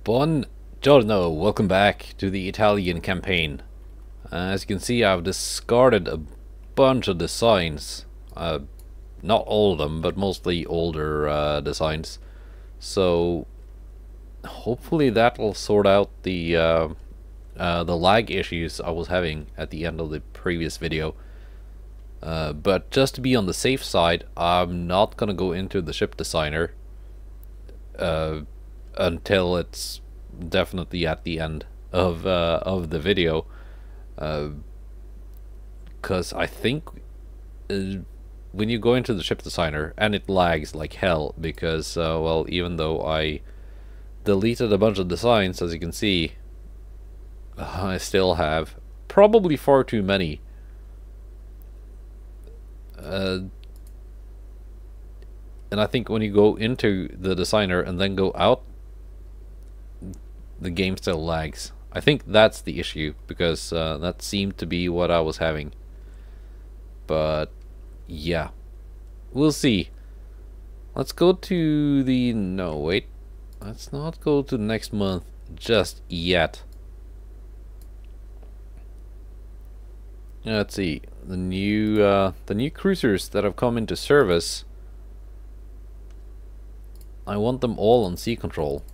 Buongiorno, welcome back to the Italian campaign. As you can see, I've discarded a bunch of designs. Not all of them, but mostly older designs. So hopefully that will sort out the lag issues I was having at the end of the previous video. But just to be on the safe side, I'm not gonna go into the ship designer until it's definitely at the end of the video, because I think when you go into the ship designer, and it lags like hell because well, even though I deleted a bunch of designs, as you can see, I still have probably far too many. And I think when you go into the designer and then go out, the game still lags. I think that's the issue, because that seemed to be what I was having. But yeah, we'll see. Let's go to the... no, wait. Let's not go to next month just yet. Let's see. The new cruisers that have come into service, I want them all on sea control.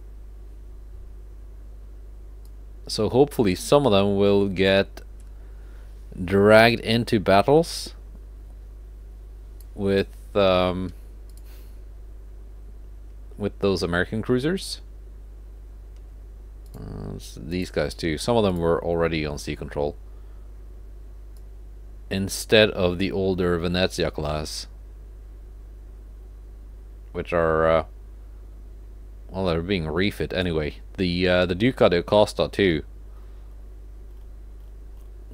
So hopefully some of them will get dragged into battles with those American cruisers. These guys too. Some of them were already on sea control, instead of the older Venezia class, which are well, they're being refit anyway. The Duca de Costa too.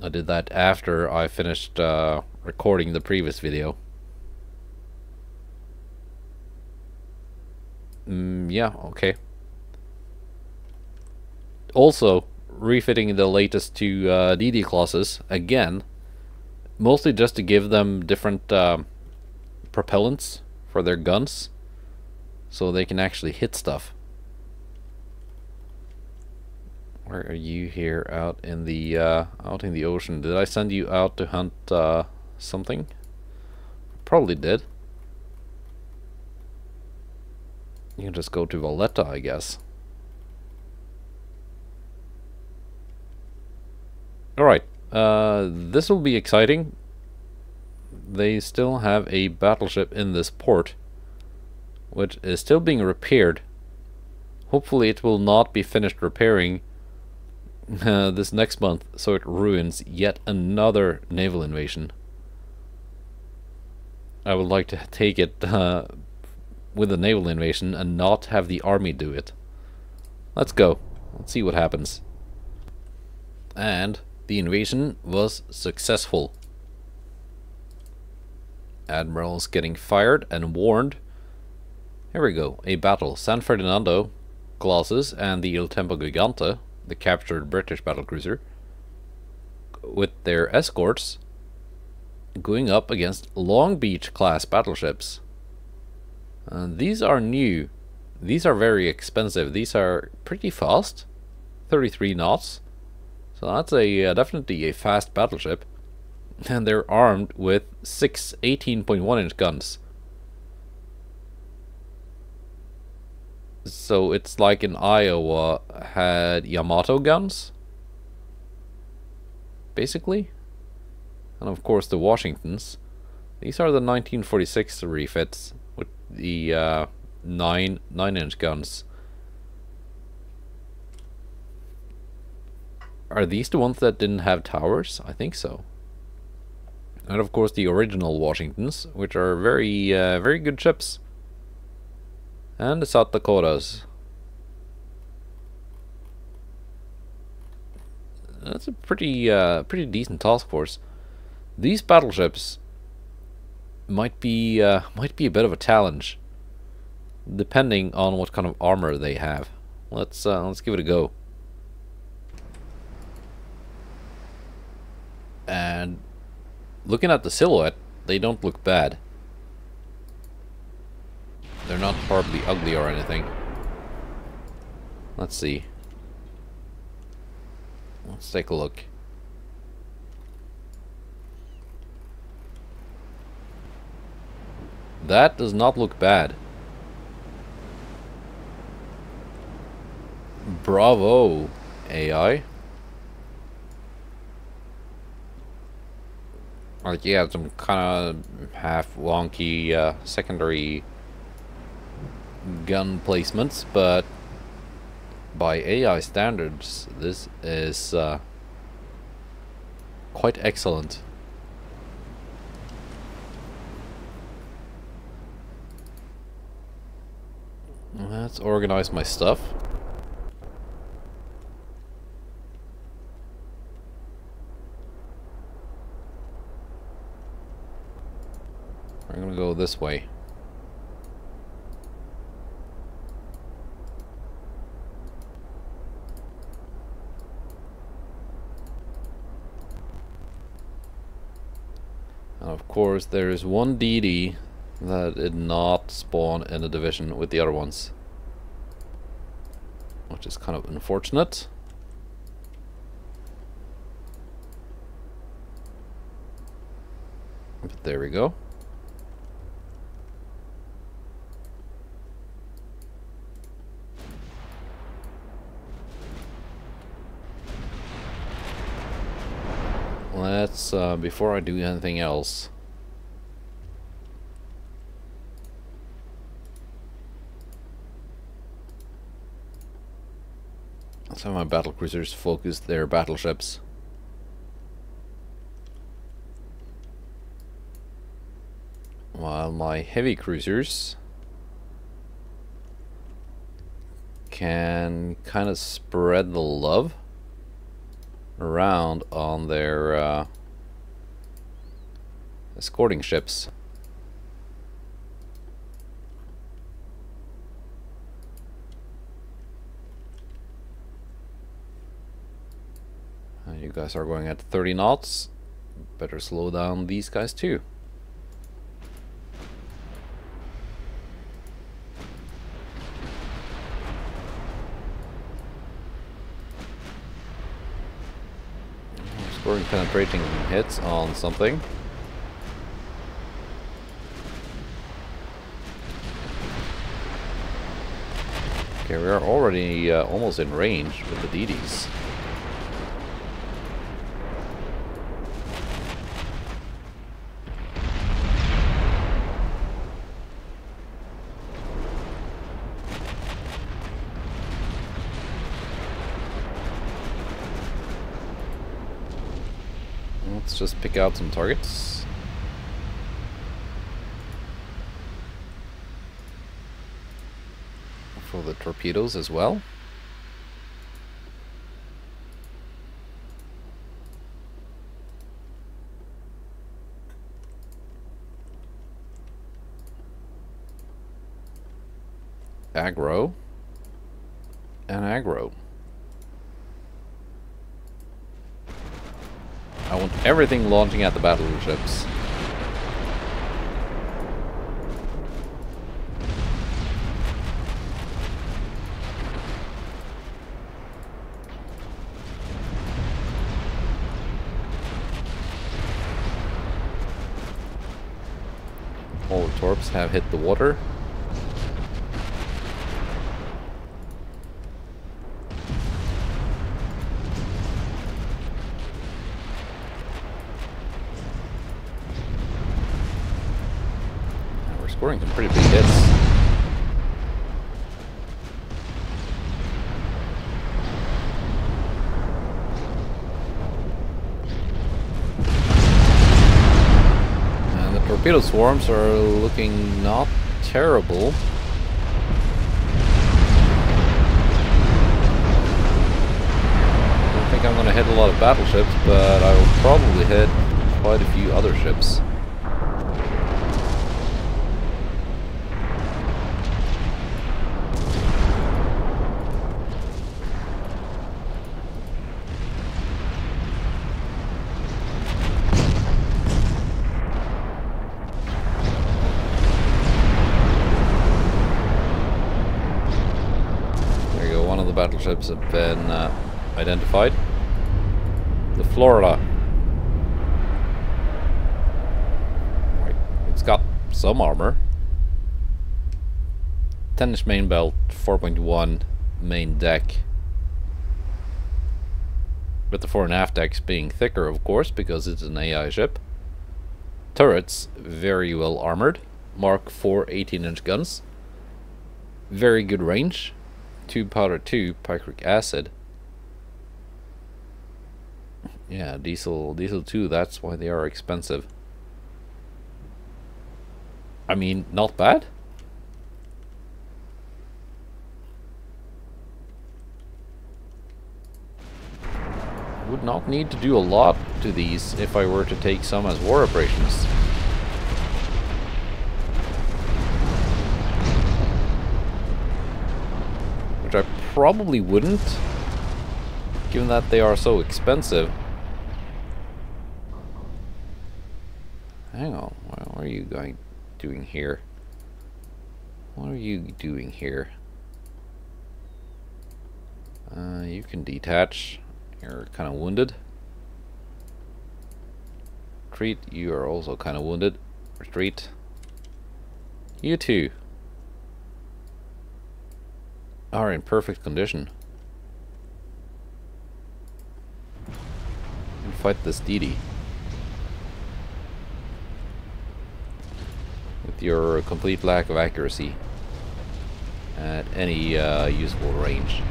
I did that after I finished recording the previous video. Yeah, okay. Also, refitting the latest two DD classes again, mostly just to give them different propellants for their guns, so they can actually hit stuff. Where are you here? Out in the ocean. Did I send you out to hunt something? Probably did. You can just go to Valletta, I guess. Alright, this will be exciting. They still have a battleship in this port, which is still being repaired. Hopefully it will not be finished repairing this next month, so it ruins yet another naval invasion. I would like to take it with a naval invasion and not have the army do it. Let's go. Let's see what happens. And the invasion was successful. Admirals getting fired and warned. Here we go. A battle. San Ferdinando classes and the Il Tempo Gigante, the captured British battlecruiser, with their escorts, going up against Long Beach class battleships. These are new. These are very expensive. These are pretty fast, 33 knots. So that's definitely a fast battleship. And they're armed with 6 18.1-inch guns. So it's like in Iowa had Yamato guns, basically. And of course the Washingtons. These are the 1946 refits with the 9-inch guns. Are these the ones that didn't have towers? I think so. And of course the original Washingtons, which are very very good ships. And the South Dakotas. That's a pretty decent task force. These battleships might be a bit of a challenge, depending on what kind of armor they have. Let's give it a go. And looking at the silhouette, they don't look bad. They're not horribly ugly or anything. Let's see. Let's take a look. That does not look bad. Bravo, AI. Like, yeah, some kind of half wonky secondary gun placements, but by AI standards, this is quite excellent. Let's organize my stuff. I'm gonna go this way. And of course, there is one DD that did not spawn in a division with the other ones, which is kind of unfortunate. But there we go. Let's, before I do anything else, let's have my battlecruisers focus their battleships. While my heavy cruisers can kind of spread the love around on their escorting ships. You guys are going at 30 knots. Better slow down these guys too. Scoring penetrating hits on something. Okay, we are already almost in range with the DDs. Let's just pick out some targets. For the torpedoes as well. Aggro and aggro. I want everything launching at the battleships. All the torps have hit the water. Scoring some pretty big hits. And the torpedo swarms are looking not terrible. I don't think I'm going to hit a lot of battleships, but I will probably hit quite a few other ships. one of the battleships have been identified. The Florida. Right. It's got some armor. 10-inch main belt, 4.1 main deck. With the fore and aft decks being thicker, of course, because it's an AI ship. Turrets, very well armored. Mark 4 18-inch guns. Very good range. 2 powder 2 picric acid. Yeah, diesel 2, that's why they are expensive. I mean, not bad. Would not need to do a lot to these if I were to take some as war operations. Which I probably wouldn't, given that they are so expensive. Hang on, what are you doing here? What are you doing here? You can detach. You're kind of wounded. Retreat, you are also kind of wounded. Retreat. You two are in perfect condition. And fight this DD. With your complete lack of accuracy at any useful range.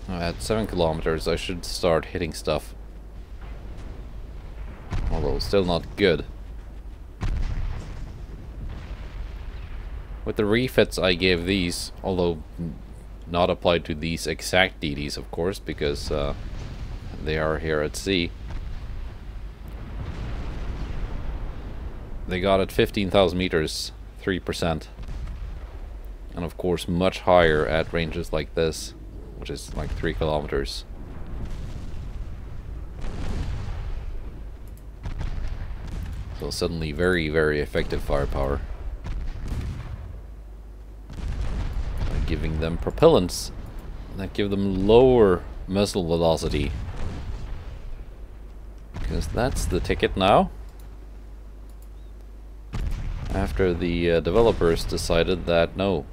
At 7 kilometers, I should start hitting stuff. Although still not good. With the refits I gave these, although not applied to these exact DDs, of course, because they are here at sea. They got at 15,000 meters, 3%. And of course much higher at ranges like this, which is like 3 kilometers. So suddenly very, very effective firepower. By giving them propellants that give them lower muzzle velocity. Because that's the ticket now. After the developers decided that no,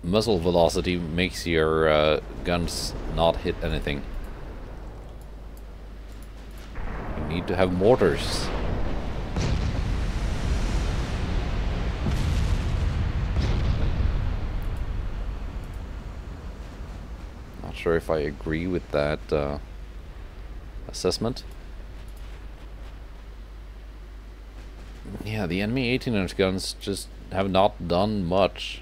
muzzle velocity makes your guns not hit anything. You need to have mortars. Not sure if I agree with that assessment. Yeah, the enemy 18-inch guns just have not done much.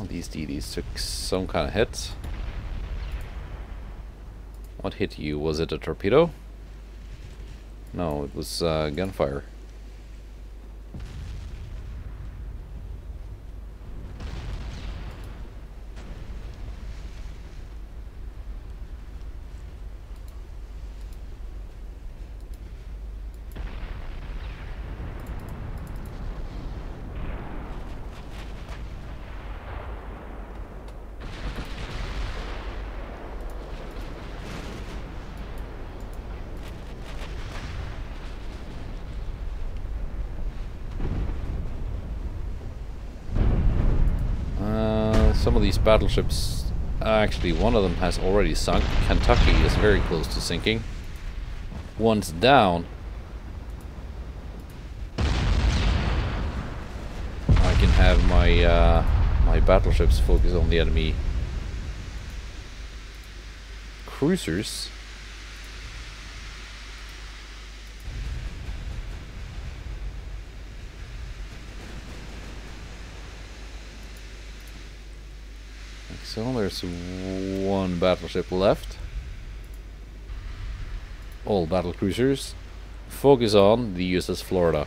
These DDs took some kind of hit. What hit you? Was it a torpedo? No, it was gunfire. Some of these battleships, actually one of them has already sunk. Kentucky is very close to sinking. One's down. I can have my my battleships focus on the enemy cruisers. So there's one battleship left. All battle cruisers. Focus on the USS Florida.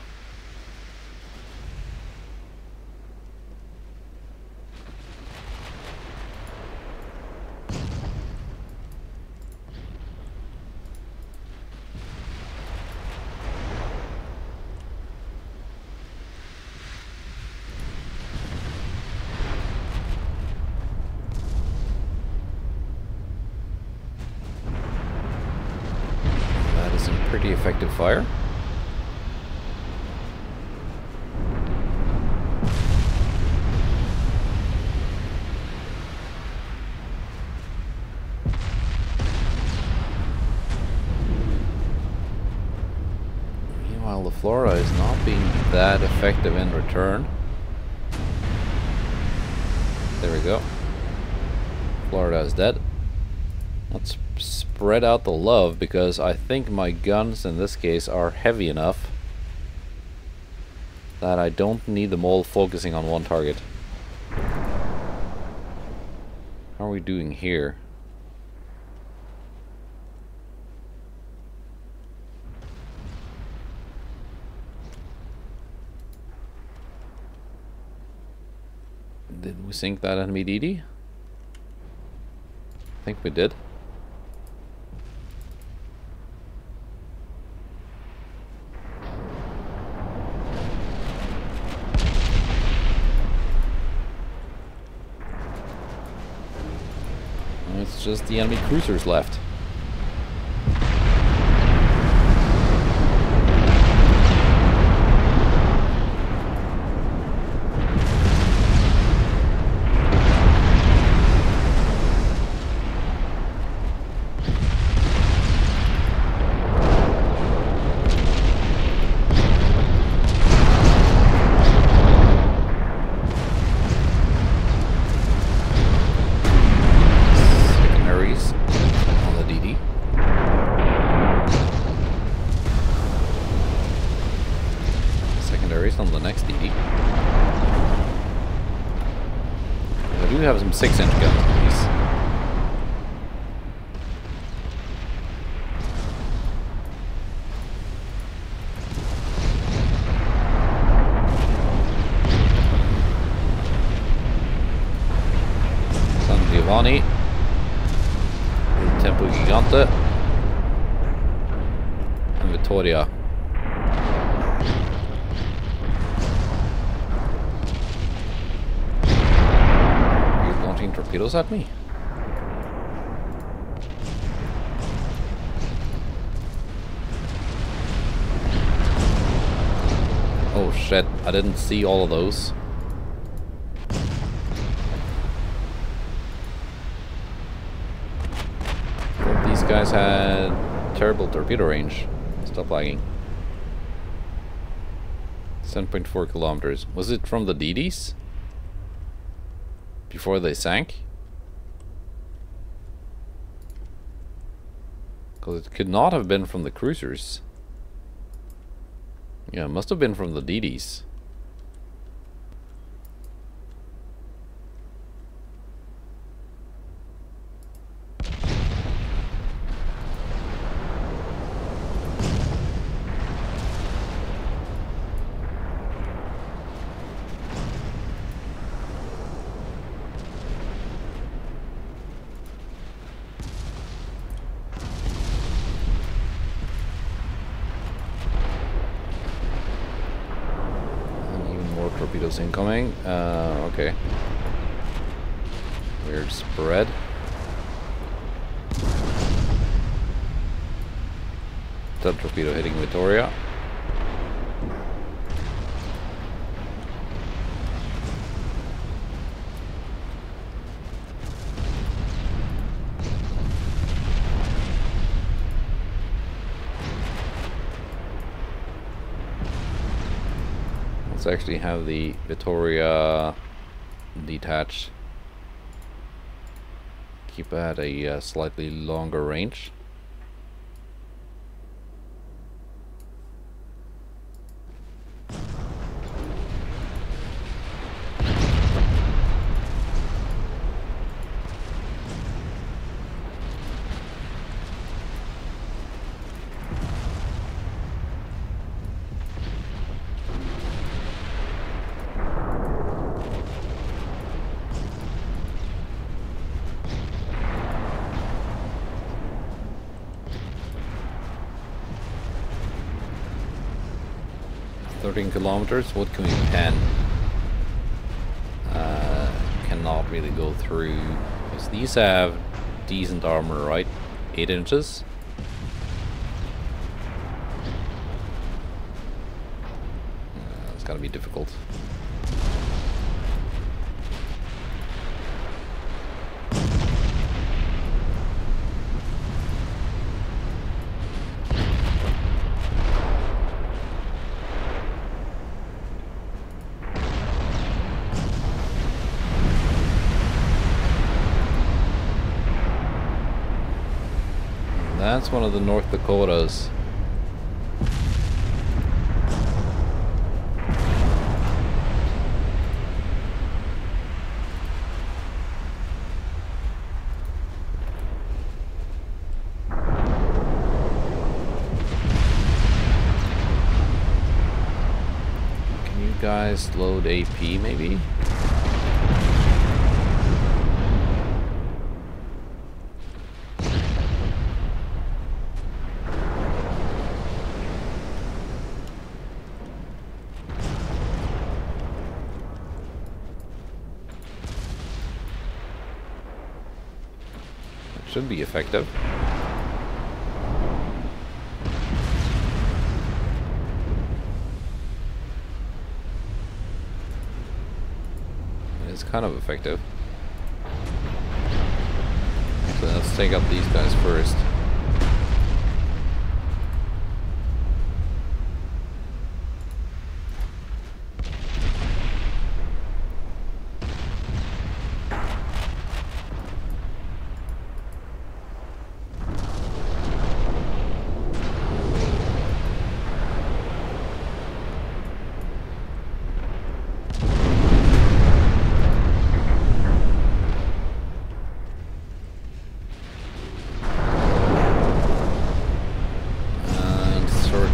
Pretty effective fire. Meanwhile, the Florida is not being that effective in return. There we go. Florida is dead. Let's spread out the love, because I think my guns in this case are heavy enough that I don't need them all focusing on one target. How are we doing here? Did we sink that enemy DD? I think we did. It's just the enemy cruisers left. On the next DD. I do have some 6-inch guns on these. San Giovanni, Il Tempo Gigante, and Vittoria. Torpedoes at me. Oh shit, I didn't see all of those. These guys had terrible torpedo range. Stop lagging. 7.4 kilometers. Was it from the DDs? Before they sank? Because it could not have been from the cruisers. Yeah, it must have been from the DDs. Torpedoes incoming. Okay. Weird spread. That torpedo hitting Vittoria. Let's actually have the Vittoria detach. Keep at a slightly longer range. 13 kilometers. What can we pen? Cannot really go through. Because these have decent armor, right? 8 inches. It's gonna be difficult. That's one of the North Dakotas. Can you guys load AP maybe? Should be effective. It's kind of effective. So let's take out these guys first.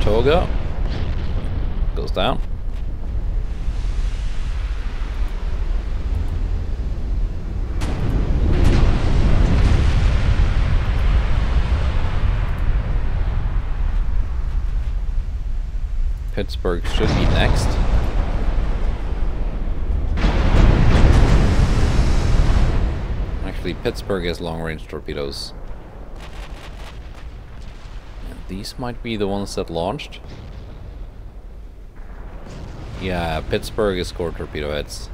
Toga goes down. Pittsburgh should be next. Actually, Pittsburgh has long-range torpedoes. These might be the ones that launched. Yeah, Pittsburgh is core torpedo heads.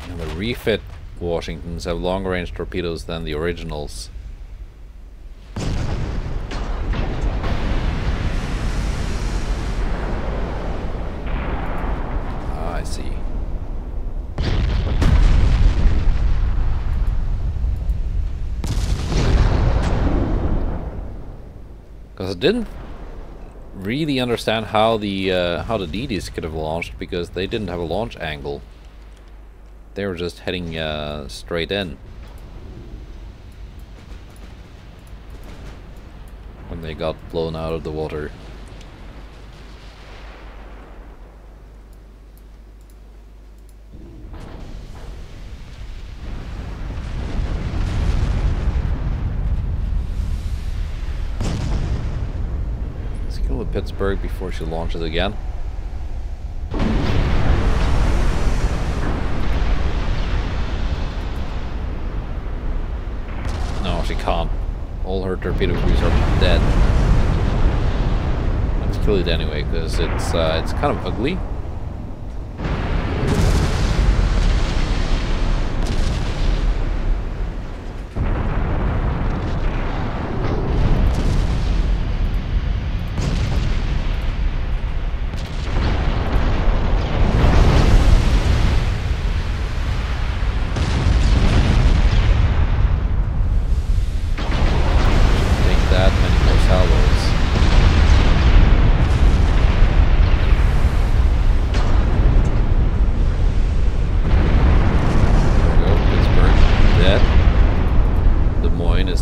And the refit Washingtons have longer range torpedoes than the originals. Ah, I see. Because I didn't really understand how the DDs could have launched, because they didn't have a launch angle. They were just heading straight in when they got blown out of the water. With Pittsburgh before she launches again. No, she can't. All her torpedo crews are dead. Let's kill it anyway, because it's kind of ugly.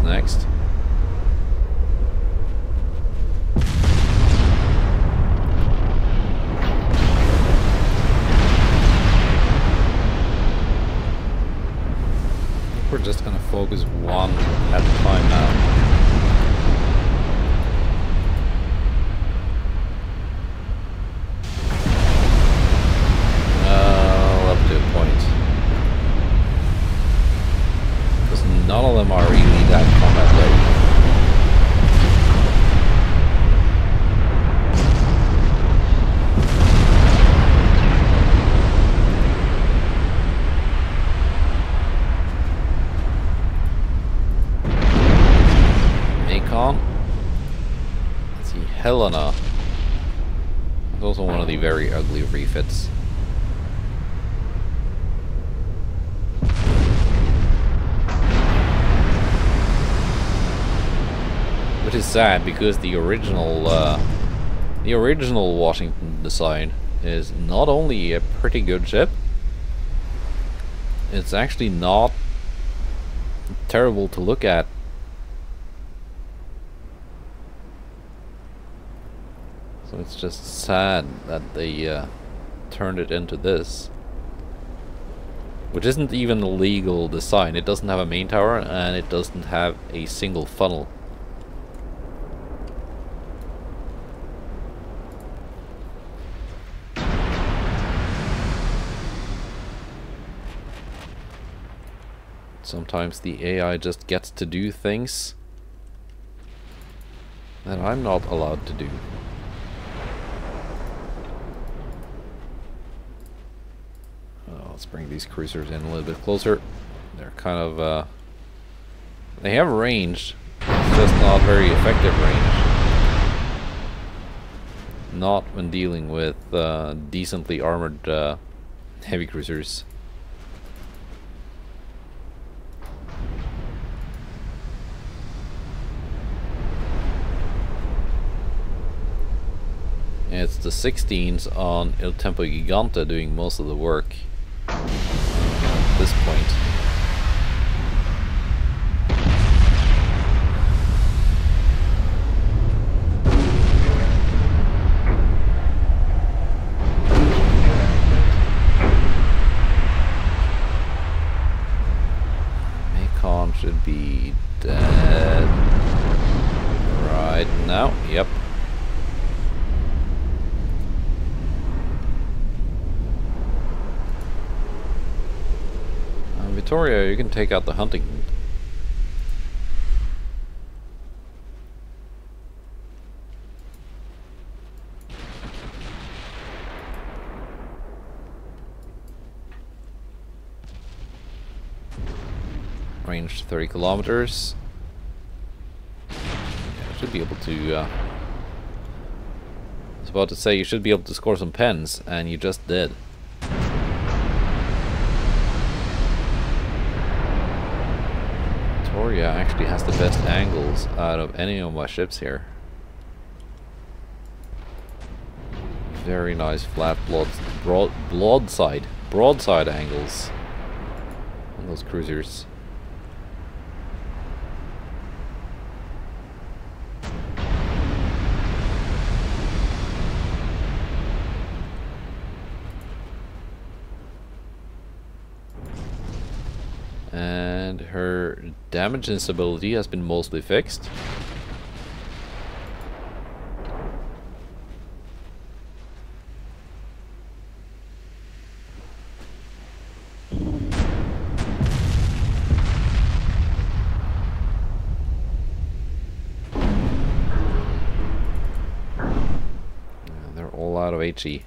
Next. We're just gonna focus one at a time now. really that combat low. Let's see, Helena. It's also one of the very ugly refits. Which is sad because the original Washington design is not only a pretty good ship, it's actually not terrible to look at. So it's just sad that they turned it into this. Which isn't even a legal design. It doesn't have a main tower and it doesn't have a single funnel. Sometimes the AI just gets to do things that I'm not allowed to do. Let's bring these cruisers in a little bit closer. They're kind of, they have range, it's just not very effective range. Not when dealing with decently armored heavy cruisers. It's the 16s on Il Tempo Gigante doing most of the work at this point. Macon should be dead right now. Yep. Victoria, you can take out the Huntington. Range 30 kilometers. Yeah, should be able to. I was about to say you should be able to score some pens, and you just did. Victoria actually has the best angles out of any of my ships here. Very nice flat broadside angles on those cruisers. And her damage instability has been mostly fixed. They're all out of HE.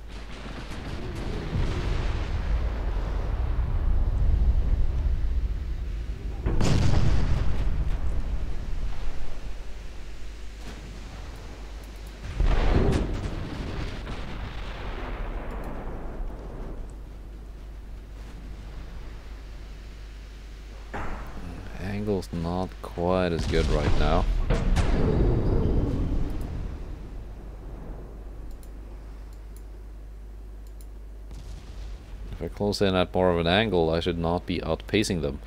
Angle's not quite as good right now. If I close in at more of an angle, I should not be outpacing them.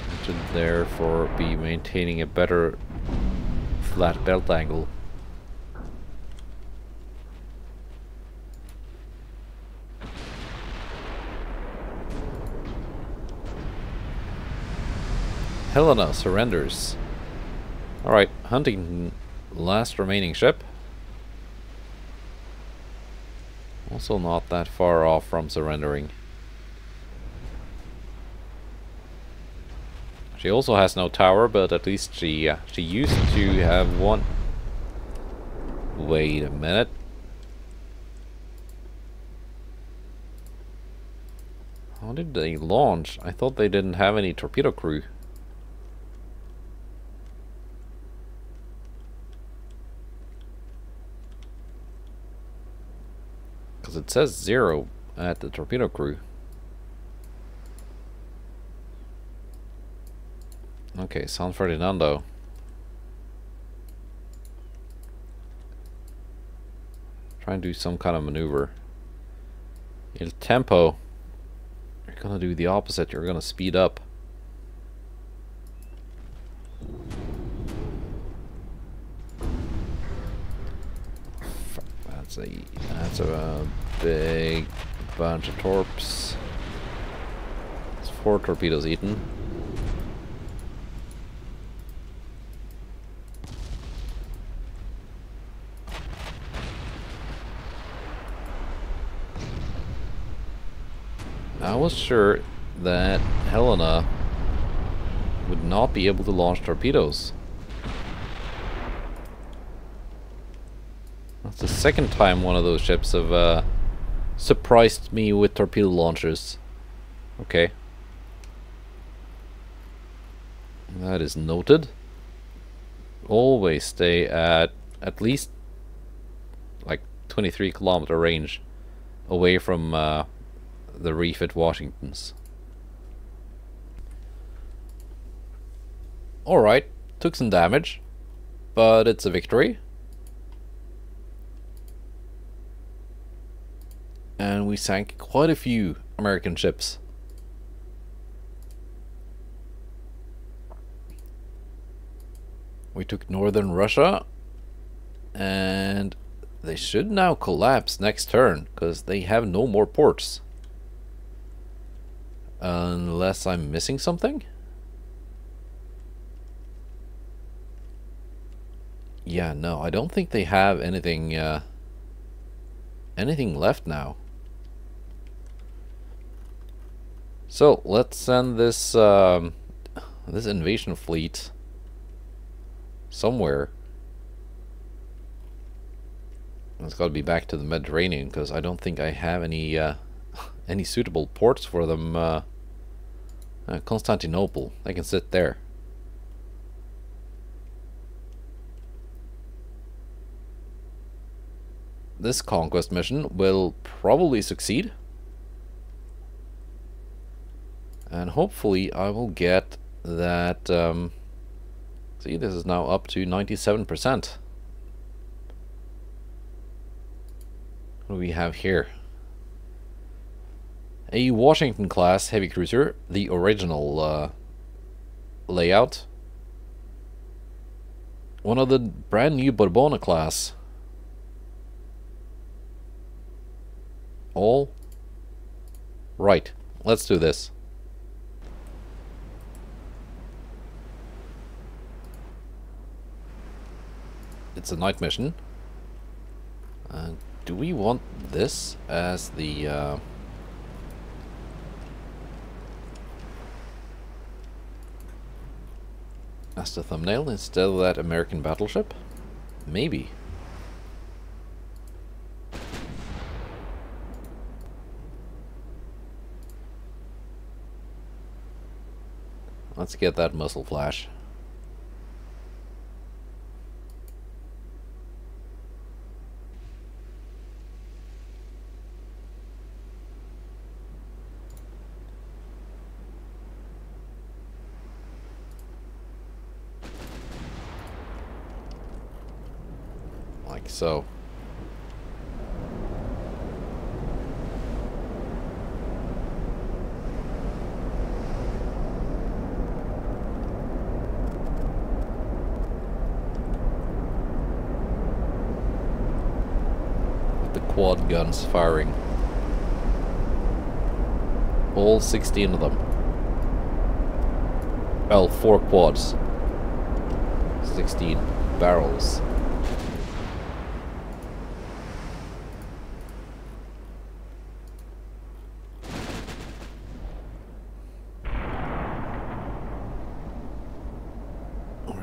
I should therefore be maintaining a better flat belt angle. Helena surrenders. Alright, Huntington, last remaining ship. Also not that far off from surrendering. She also has no tower, but at least she used to have one. Wait a minute. How did they launch? I thought they didn't have any torpedo crew. Because it says 0 at the torpedo crew. Okay, San Ferdinando. Try and do some kind of maneuver. Il Tempo. You're gonna do the opposite. You're gonna speed up. That's a big bunch of torps. It's 4 torpedoes eaten. I was sure that Helena would not be able to launch torpedoes. That's the second time one of those ships have surprised me with torpedo launchers. Okay. That is noted. Always stay at least like 23-kilometer range away from the reef at Washington's. Alright, took some damage, but it's a victory. And we sank quite a few American ships. We took northern Russia, and they should now collapse next turn, because they have no more ports. Unless I'm missing something? Yeah, no, I don't think they have anything anything left now. So let's send this this invasion fleet somewhere. It's got to be back to the Mediterranean, because I don't think I have any any suitable ports for them. Constantinople, they can sit there. This conquest mission will probably succeed. And hopefully I will get that, see, this is now up to 97%. What do we have here? A Washington class heavy cruiser, the original layout. One of the brand new Borbona class. All right, let's do this. It's a night mission. Do we want this as the thumbnail instead of that American battleship? Maybe. Let's get that muzzle flash. Like so. Quad guns firing. All 16 of them. Well, 4 quads. 16 barrels.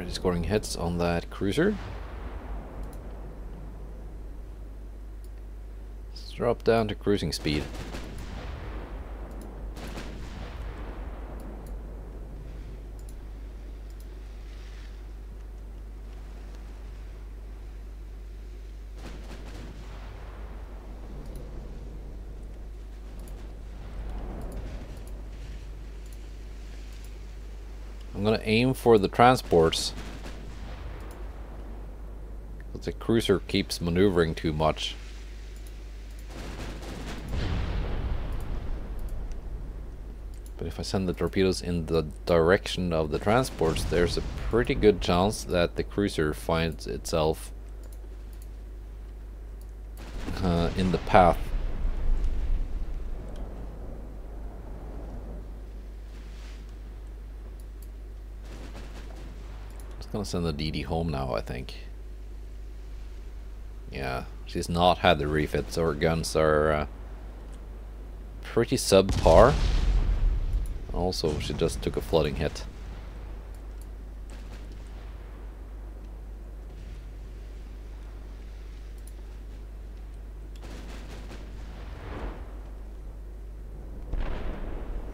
Already scoring hits on that cruiser. Let's drop down to cruising speed. I'm gonna aim for the transports, but the cruiser keeps maneuvering too much. But if I send the torpedoes in the direction of the transports, there's a pretty good chance that the cruiser finds itself in the path. Gonna send the DD home now, I think. Yeah, she's not had the refits. Her guns are pretty subpar. Also, she just took a flooding hit.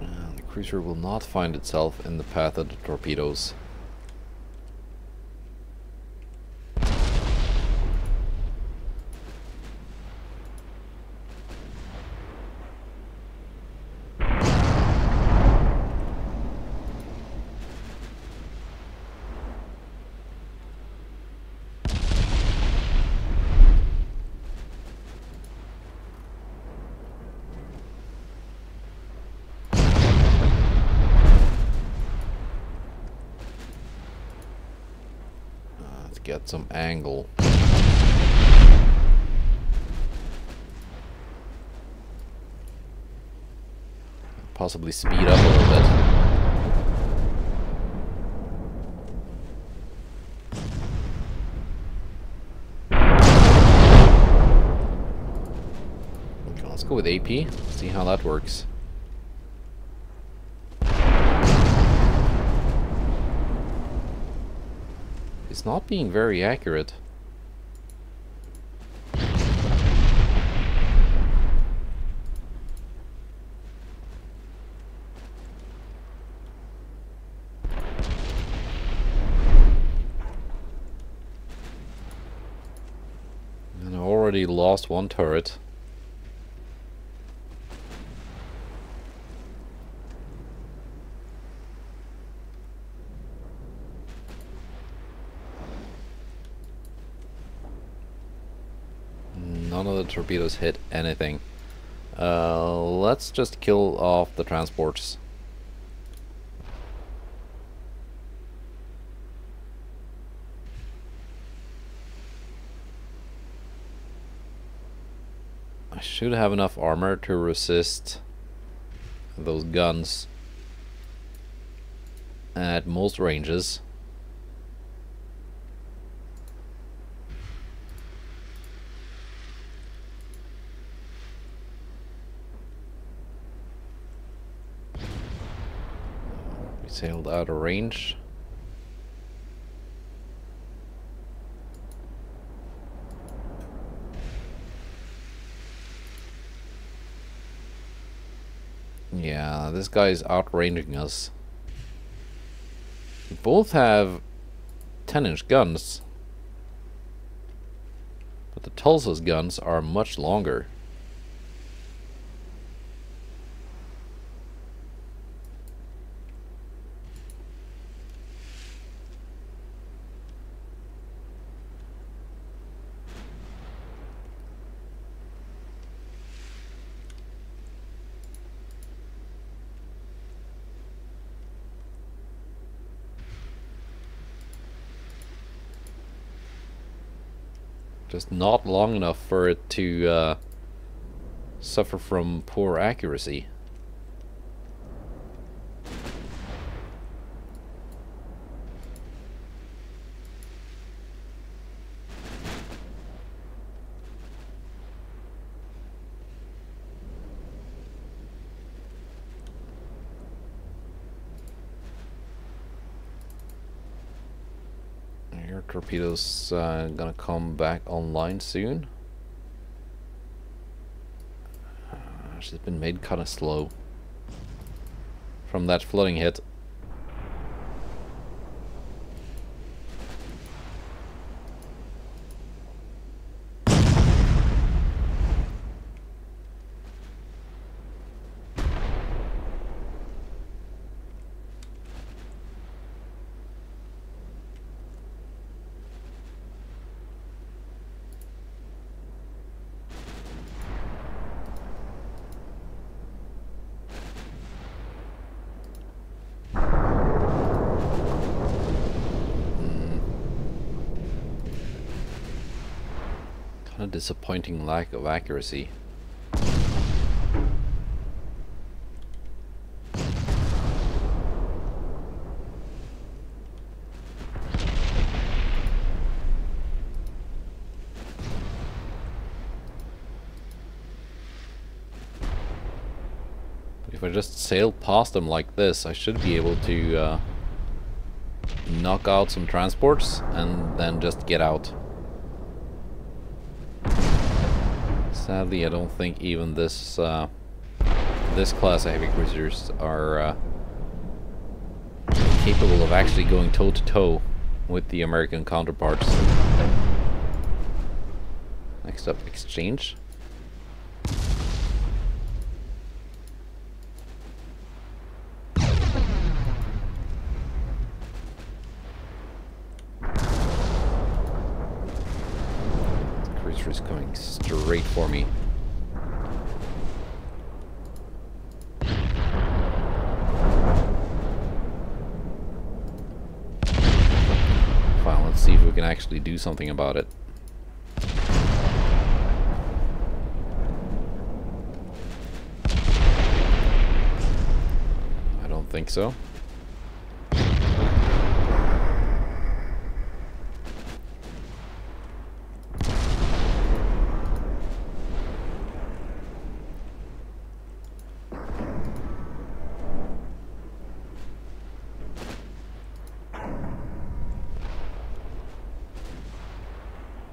And the cruiser will not find itself in the path of the torpedoes. Get some angle. Possibly speed up a little bit. Okay, let's go with AP, see how that works. It's not being very accurate. And I already lost one turret. None of the torpedoes hit anything. Let's just kill off the transports. I should have enough armor to resist those guns at most ranges. Sailed out of range. Yeah, this guy's outranging us. We both have 10-inch guns, but the Tulsa's guns are much longer. Just not long enough for it to suffer from poor accuracy. Your torpedoes gonna come back online soon. She's been made kind of slow from that flooding hit. A disappointing lack of accuracy. If I just sail past them like this, I should be able to knock out some transports and then just get out. Sadly, I don't think even this this class of heavy cruisers are capable of actually going toe-to-toe with the American counterparts. Next up, exchange. Is coming straight for me. Fine, let's see if we can actually do something about it. I don't think so.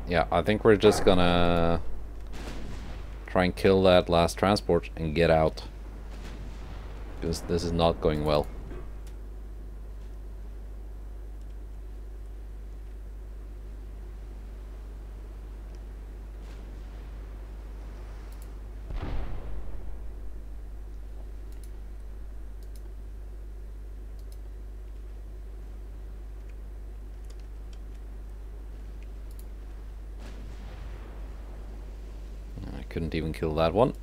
Yeah, I think we're just gonna try and kill that last transport and get out, because this is not going well. Couldn't even kill that one.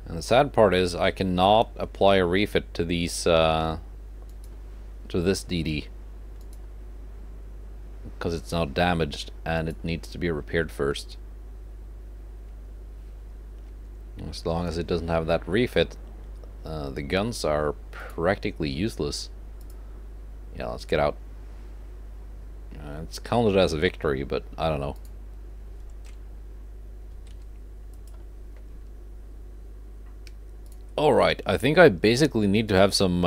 And the sad part is I cannot apply a refit to these to this DD because it's not damaged and it needs to be repaired first. As long as it doesn't have that refit, the guns are practically useless. Yeah, let's get out. It's counted as a victory, but I don't know. Alright, I think I basically need to have some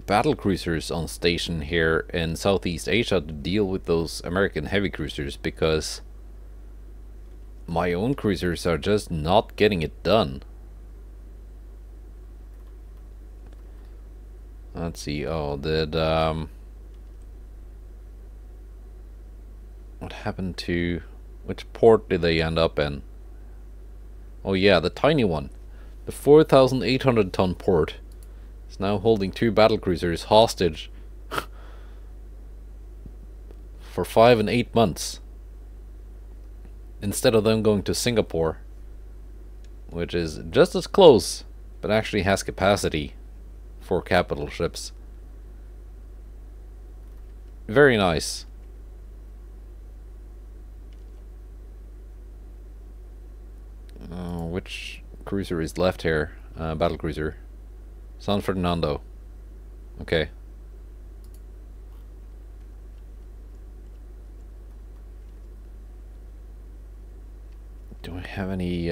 battle cruisers on station here in Southeast Asia to deal with those American heavy cruisers, because my own cruisers are just not getting it done. Let's see. Oh, did what happened to, which port did they end up in? Oh yeah, the tiny one. The 4,800 ton port is now holding 2 battle cruisers hostage for 5 and 8 months. Instead of them going to Singapore, which is just as close, but actually has capacity for capital ships. Very nice. Which cruiser is left here? Battle cruiser. San Fernando. Okay. Do I have any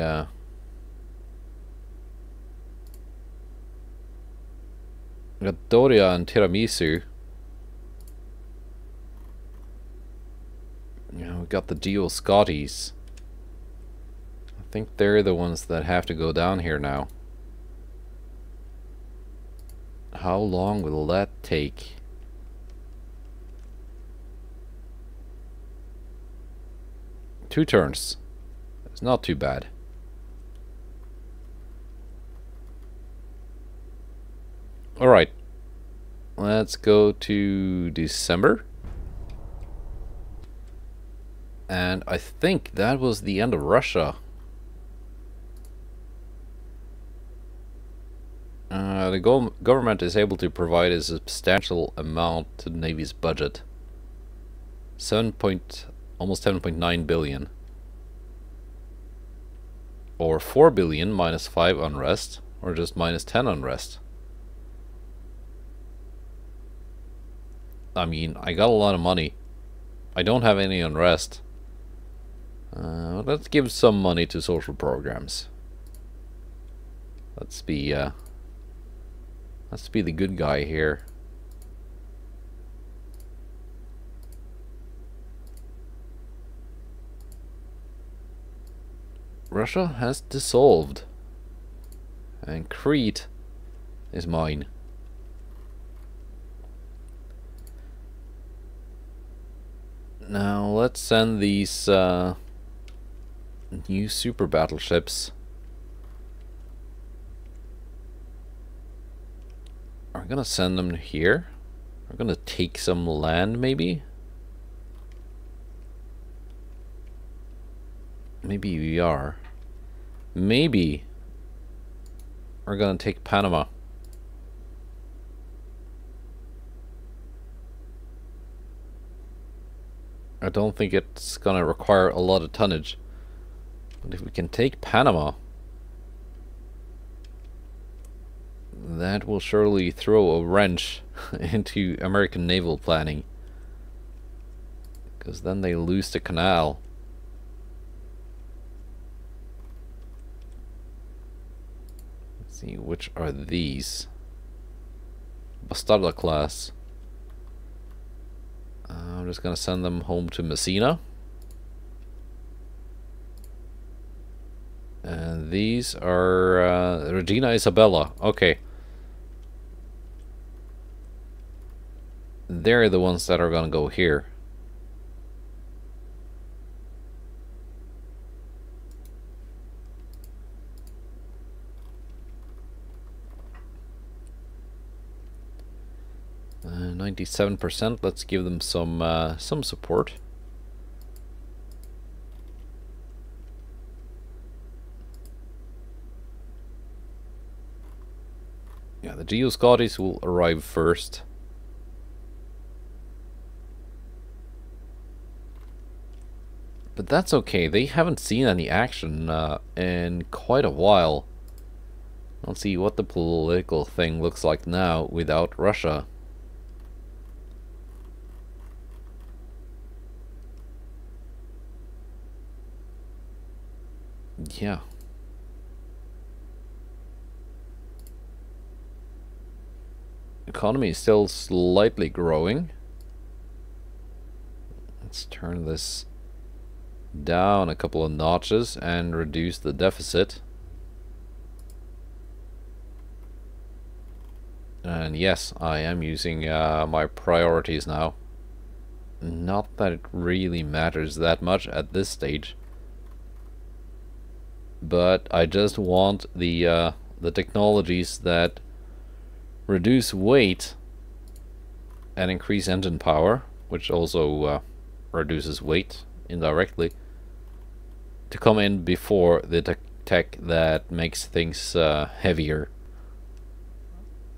we got Doria and Tiramisu. We got the Geo Scotties. I think they're the ones that have to go down here now. How long will that take? Two turns. It's not too bad. Alright. Let's go to December. And I think that was the end of Russia. The government is able to provide a substantial amount to the Navy's budget. Almost 7.9 billion. Or 4 billion minus 5 unrest, or just minus 10 unrest. I mean, I got a lot of money. I don't have any unrest. Let's give some money to social programs. Let's be the good guy here. Russia has dissolved. And Crete is mine. Now let's send these new super battleships. We're gonna send them here. We're gonna take some land, maybe. Maybe we are. Maybe we're gonna take Panama. I don't think it's gonna require a lot of tonnage. But if we can take Panama, that will surely throw a wrench into American naval planning. Because then they lose the canal. Let's see, which are these? Bastarda class. I'm just gonna send them home to Messina. And these are Regina Isabella. Okay. They're the ones that are gonna go here. Uh, 97%. Let's give them some support. Yeah, the Geo Scotties will arrive first. But that's okay. They haven't seen any action in quite a while. Let's see what the political thing looks like now without Russia. Yeah. Economy is still slightly growing. Let's turn this down a couple of notches and reduce the deficit. And yes, I am using my priorities now. Not that it really matters that much at this stage, but I just want the technologies that reduce weight and increase engine power, which also reduces weight indirectly, to come in before the tech that makes things heavier.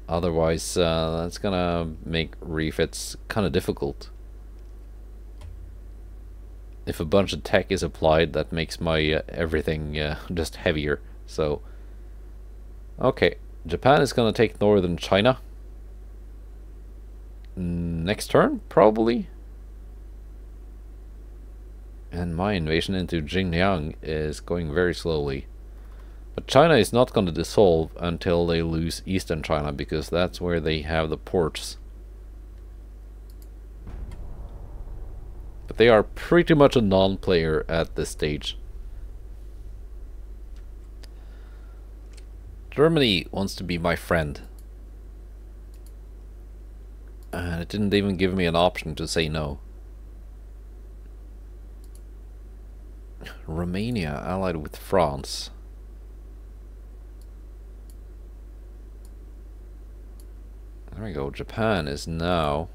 Otherwise, that's gonna make refits kind of difficult. If a bunch of tech is applied, that makes my everything just heavier. So, okay, Japan is gonna take northern China next turn, probably. And my invasion into Xinjiang is going very slowly. But China is not going to dissolve until they lose Eastern China, because that's where they have the ports. But they are pretty much a non-player at this stage. Germany wants to be my friend. And it didn't even give me an option to say no. Romania allied with France. There we go. Japan is now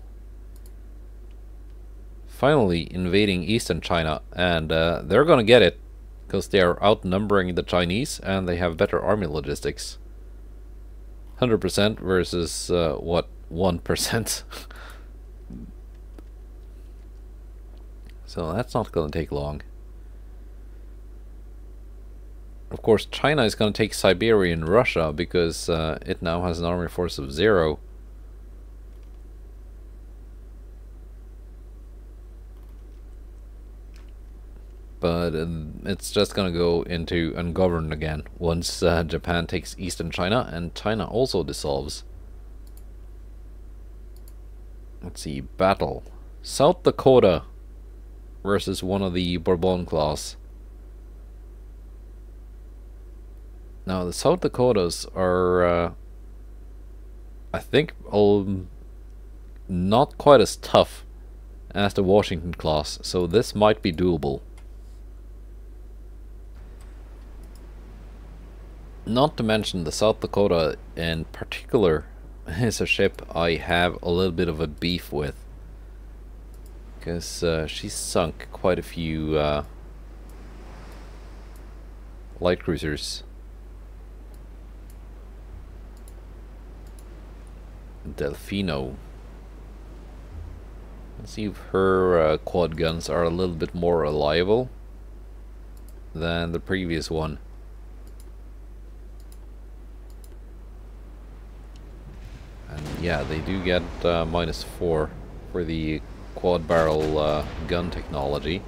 finally invading Eastern China, and they're gonna get it because they are outnumbering the Chinese and they have better army logistics. 100% versus what, 1%. So that's not gonna take long. Of course, China is gonna take Siberia and Russia because it now has an army force of 0. But it's just gonna go into ungoverned again once Japan takes Eastern China and China also dissolves. Let's see, battle. South Dakota versus one of the Bourbon class. Now the South Dakotas are, I think, not quite as tough as the Washington class, so this might be doable. Not to mention the South Dakota in particular is a ship I have a little bit of a beef with, because she's sunk quite a few light cruisers. Delfino. Let's see if her quad guns are a little bit more reliable than the previous one. And yeah, they do get -4 for the quad barrel gun technology.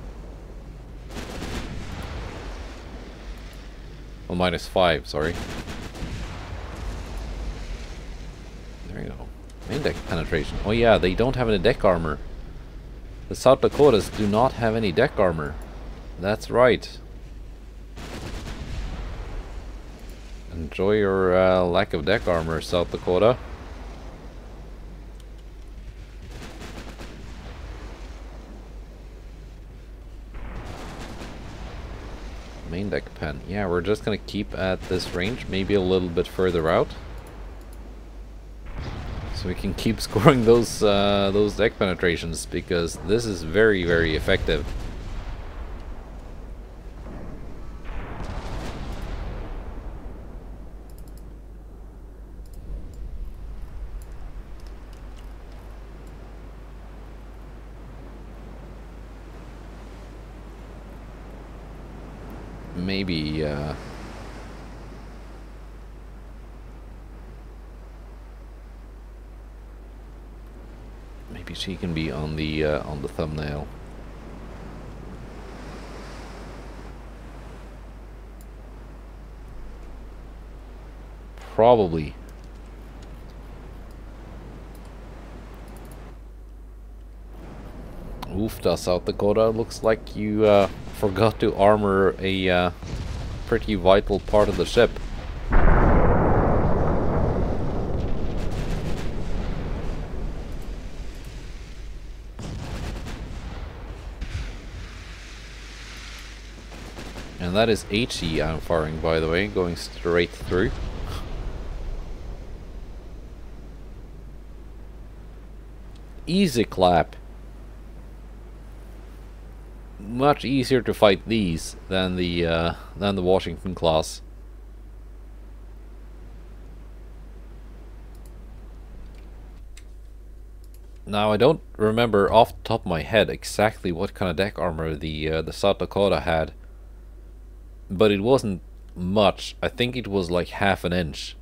Well, -5, sorry. There you go. Main deck penetration. Oh yeah, they don't have any deck armor. The South Dakotas do not have any deck armor. That's right. Enjoy your lack of deck armor, South Dakota. Main deck pen. Yeah, we're just gonna keep at this range, maybe a little bit further out, so we can keep scoring those deck penetrations, because this is very, very effective. Maybe maybe she can be on the thumbnail. Probably. Oofdah, South Dakota. Looks like you forgot to armor a pretty vital part of the ship. And that is HE I'm firing, by the way, going straight through. Easy clap. Much easier to fight these than the Washington class. Now I don't remember off the top of my head exactly what kind of deck armor the South Dakota had, but it wasn't much. I think it was like half an inch.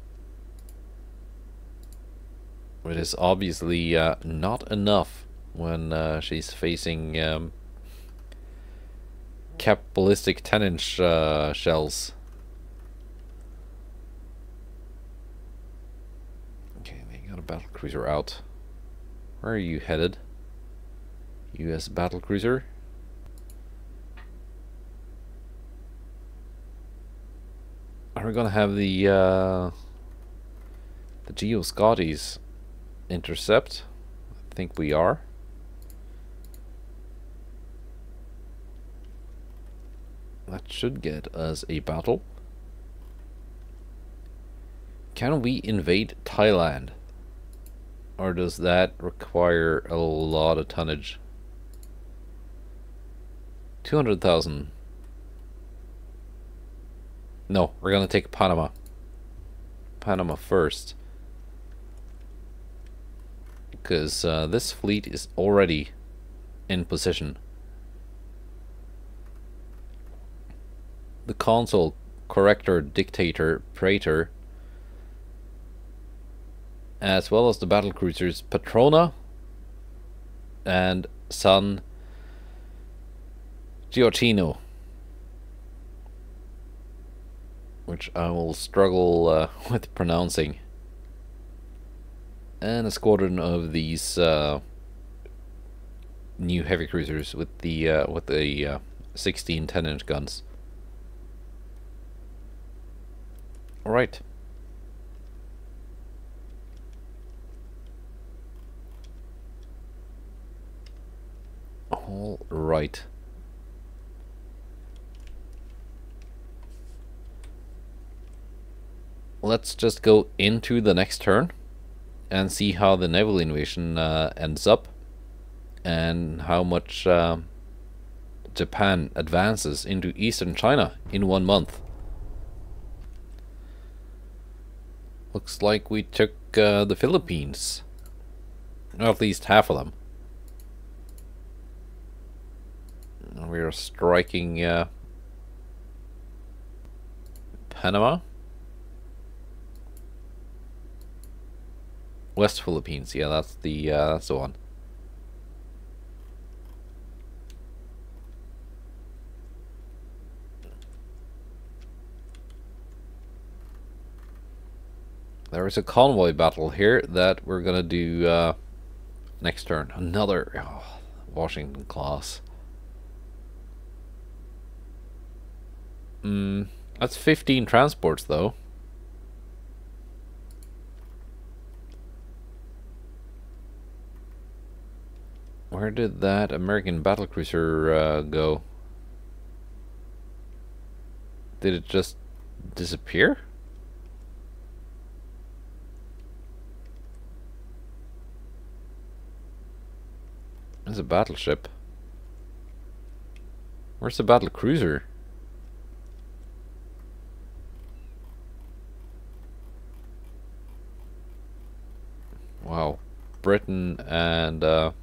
It is obviously not enough when she's facing Cap ballistic 10-inch shells. Okay, they got a battlecruiser out. Where are you headed? U.S. battlecruiser. Are we gonna have the Geo Scotties intercept? I think we are. That should get us a battle. Can we invade Thailand? Or does that require a lot of tonnage? 200,000. No, we're gonna take Panama. Panama first. Because this fleet is already in position. The consul, corrector, dictator, praetor, as well as the battlecruisers Patrona and San Gioacchino, which I will struggle with pronouncing, and a squadron of these new heavy cruisers with the 16 10-inch guns. All right. All right. Let's just go into the next turn and see how the naval invasion ends up, and how much Japan advances into eastern China in 1 month. Looks like we took the Philippines, or at least half of them. We are striking Panama, West Philippines. Yeah, that's the one. There is a convoy battle here that we're gonna do next turn. Another Washington class. That's 15 transports though. Where did that American battlecruiser go? Did it just disappear? There's a battleship. Where's the battlecruiser? Wow, Britain and well,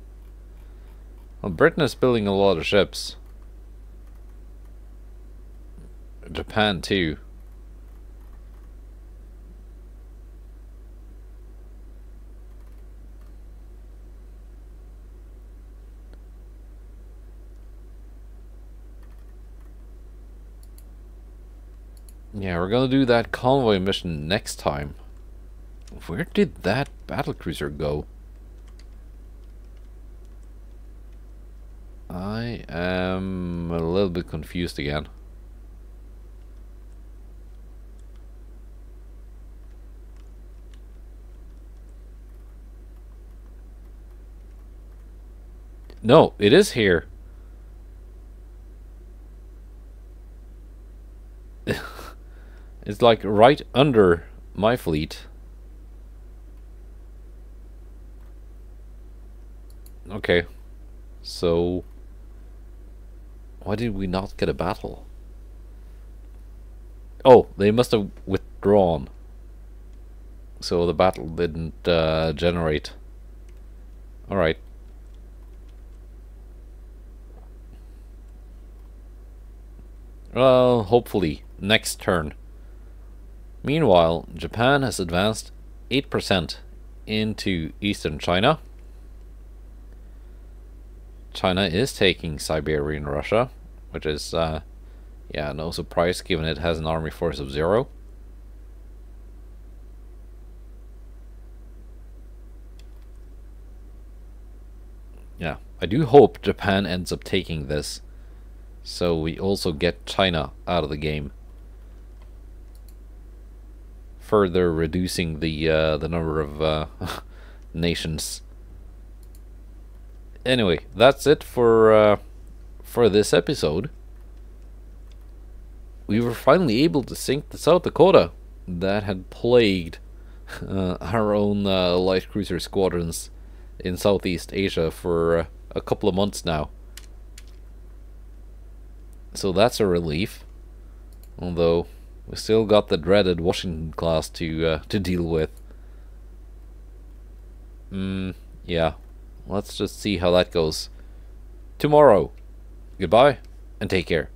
Britain is building a lot of ships. Japan too. Yeah, we're gonna do that convoy mission next time. Where did that battlecruiser go? I am a little bit confused again. No, it is here. It's like right under my fleet. Okay, so why did we not get a battle? Oh, they must have withdrawn, so the battle didn't generate. Alright. Well, hopefully next turn. Meanwhile, Japan has advanced 8% into eastern China. China is taking Siberian Russia. which is, yeah, no surprise given it has an army force of 0. Yeah, I do hope Japan ends up taking this, so we also get China out of the game, further reducing the number of nations. Anyway, that's it for this episode. We were finally able to sink the South Dakota that had plagued our own light cruiser squadrons in Southeast Asia for a couple of months now. So that's a relief. Although we still got the dreaded Washington class to deal with. Yeah. Let's just see how that goes tomorrow. Goodbye and take care.